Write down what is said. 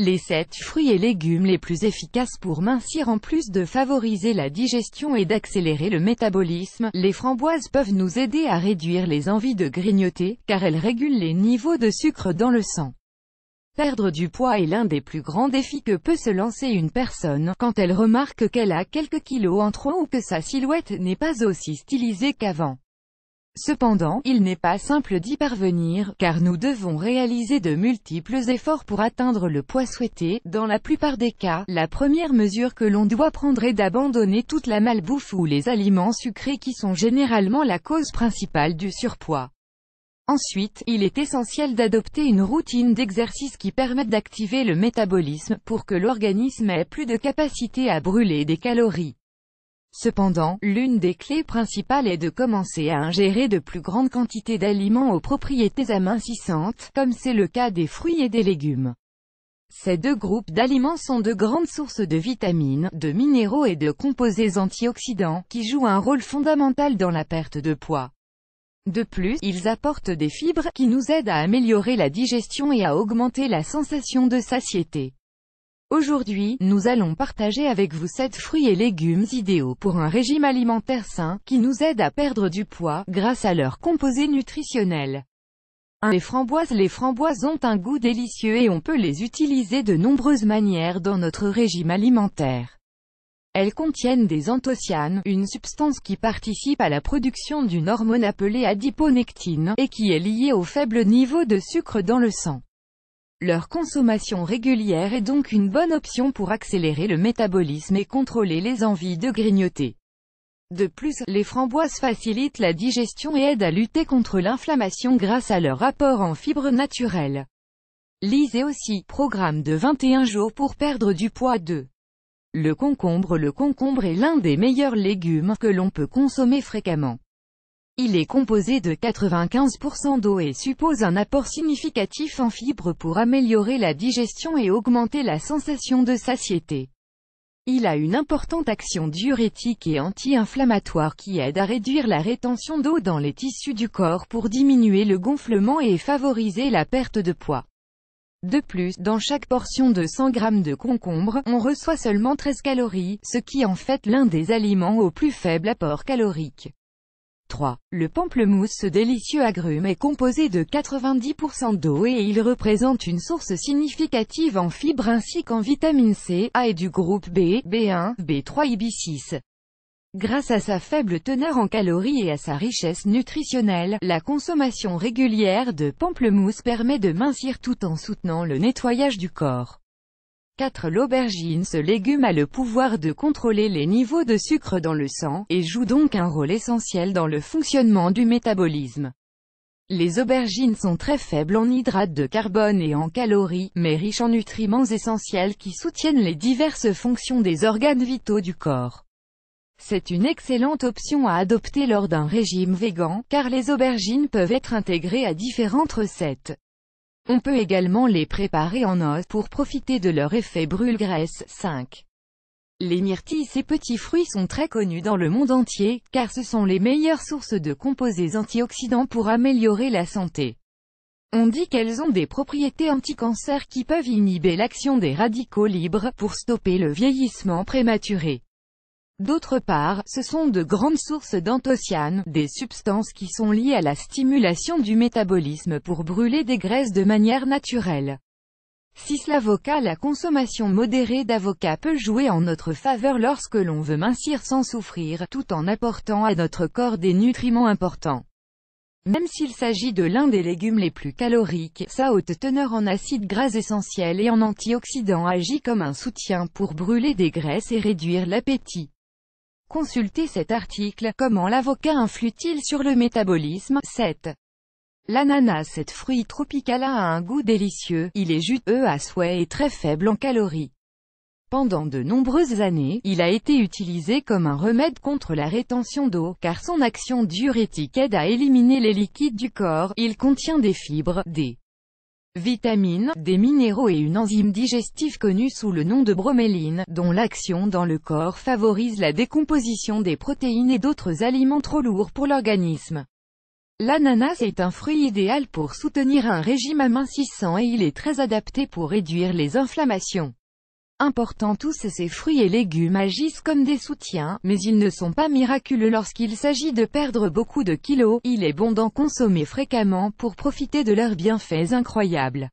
Les 7 fruits et légumes les plus efficaces pour mincir en plus de favoriser la digestion et d'accélérer le métabolisme, les framboises peuvent nous aider à réduire les envies de grignoter, car elles régulent les niveaux de sucre dans le sang. Perdre du poids est l'un des plus grands défis que peut se lancer une personne, quand elle remarque qu'elle a quelques kilos en trop ou que sa silhouette n'est pas aussi stylisée qu'avant. Cependant, il n'est pas simple d'y parvenir, car nous devons réaliser de multiples efforts pour atteindre le poids souhaité. Dans la plupart des cas, la première mesure que l'on doit prendre est d'abandonner toute la malbouffe ou les aliments sucrés qui sont généralement la cause principale du surpoids. Ensuite, il est essentiel d'adopter une routine d'exercice qui permette d'activer le métabolisme, pour que l'organisme ait plus de capacité à brûler des calories. Cependant, l'une des clés principales est de commencer à ingérer de plus grandes quantités d'aliments aux propriétés amincissantes, comme c'est le cas des fruits et des légumes. Ces deux groupes d'aliments sont de grandes sources de vitamines, de minéraux et de composés antioxydants, qui jouent un rôle fondamental dans la perte de poids. De plus, ils apportent des fibres, qui nous aident à améliorer la digestion et à augmenter la sensation de satiété. Aujourd'hui, nous allons partager avec vous 7 fruits et légumes idéaux pour un régime alimentaire sain, qui nous aident à perdre du poids, grâce à leurs composés nutritionnels. 1. Les framboises. Les framboises ont un goût délicieux et on peut les utiliser de nombreuses manières dans notre régime alimentaire. Elles contiennent des anthocyanes, une substance qui participe à la production d'une hormone appelée adiponectine, et qui est liée au faible niveau de sucre dans le sang. Leur consommation régulière est donc une bonne option pour accélérer le métabolisme et contrôler les envies de grignoter. De plus, les framboises facilitent la digestion et aident à lutter contre l'inflammation grâce à leur apport en fibres naturelles. Lisez aussi, programme de 21 jours pour perdre du poids 2. Le concombre. Le concombre est l'un des meilleurs légumes que l'on peut consommer fréquemment. Il est composé de 95% d'eau et suppose un apport significatif en fibres pour améliorer la digestion et augmenter la sensation de satiété. Il a une importante action diurétique et anti-inflammatoire qui aide à réduire la rétention d'eau dans les tissus du corps pour diminuer le gonflement et favoriser la perte de poids. De plus, dans chaque portion de 100 g de concombre, on reçoit seulement 13 calories, ce qui en fait l'un des aliments au plus faible apport calorique. 3. Le pamplemousse. Ce délicieux agrume est composé de 90% d'eau et il représente une source significative en fibres ainsi qu'en vitamine C, A et du groupe B, B1, B3 et B6. Grâce à sa faible teneur en calories et à sa richesse nutritionnelle, la consommation régulière de pamplemousse permet de mincir tout en soutenant le nettoyage du corps. 4. L'aubergine. Ce légume a le pouvoir de contrôler les niveaux de sucre dans le sang, et joue donc un rôle essentiel dans le fonctionnement du métabolisme. Les aubergines sont très faibles en hydrates de carbone et en calories, mais riches en nutriments essentiels qui soutiennent les diverses fonctions des organes vitaux du corps. C'est une excellente option à adopter lors d'un régime végan, car les aubergines peuvent être intégrées à différentes recettes. On peut également les préparer en os pour profiter de leur effet brûle-graisse. 5. Les myrtilles. Ces petits fruits sont très connus dans le monde entier, car ce sont les meilleures sources de composés antioxydants pour améliorer la santé. On dit qu'elles ont des propriétés anti-cancer qui peuvent inhiber l'action des radicaux libres, pour stopper le vieillissement prématuré. D'autre part, ce sont de grandes sources d'anthocyanes, des substances qui sont liées à la stimulation du métabolisme pour brûler des graisses de manière naturelle. 6. L'avocat. La consommation modérée d'avocat peut jouer en notre faveur lorsque l'on veut mincir sans souffrir, tout en apportant à notre corps des nutriments importants. Même s'il s'agit de l'un des légumes les plus caloriques, sa haute teneur en acides gras essentiels et en antioxydants agit comme un soutien pour brûler des graisses et réduire l'appétit. Consultez cet article, comment l'avocat influe-t-il sur le métabolisme? 7. L'ananas. Cet fruit tropical a un goût délicieux, il est juteux à souhait et très faible en calories. Pendant de nombreuses années, il a été utilisé comme un remède contre la rétention d'eau, car son action diurétique aide à éliminer les liquides du corps. Il contient des fibres, des vitamines, des minéraux et une enzyme digestive connue sous le nom de broméline, dont l'action dans le corps favorise la décomposition des protéines et d'autres aliments trop lourds pour l'organisme. L'ananas est un fruit idéal pour soutenir un régime amincissant et il est très adapté pour réduire les inflammations. Important, tous ces fruits et légumes agissent comme des soutiens, mais ils ne sont pas miraculeux lorsqu'il s'agit de perdre beaucoup de kilos. Il est bon d'en consommer fréquemment pour profiter de leurs bienfaits incroyables.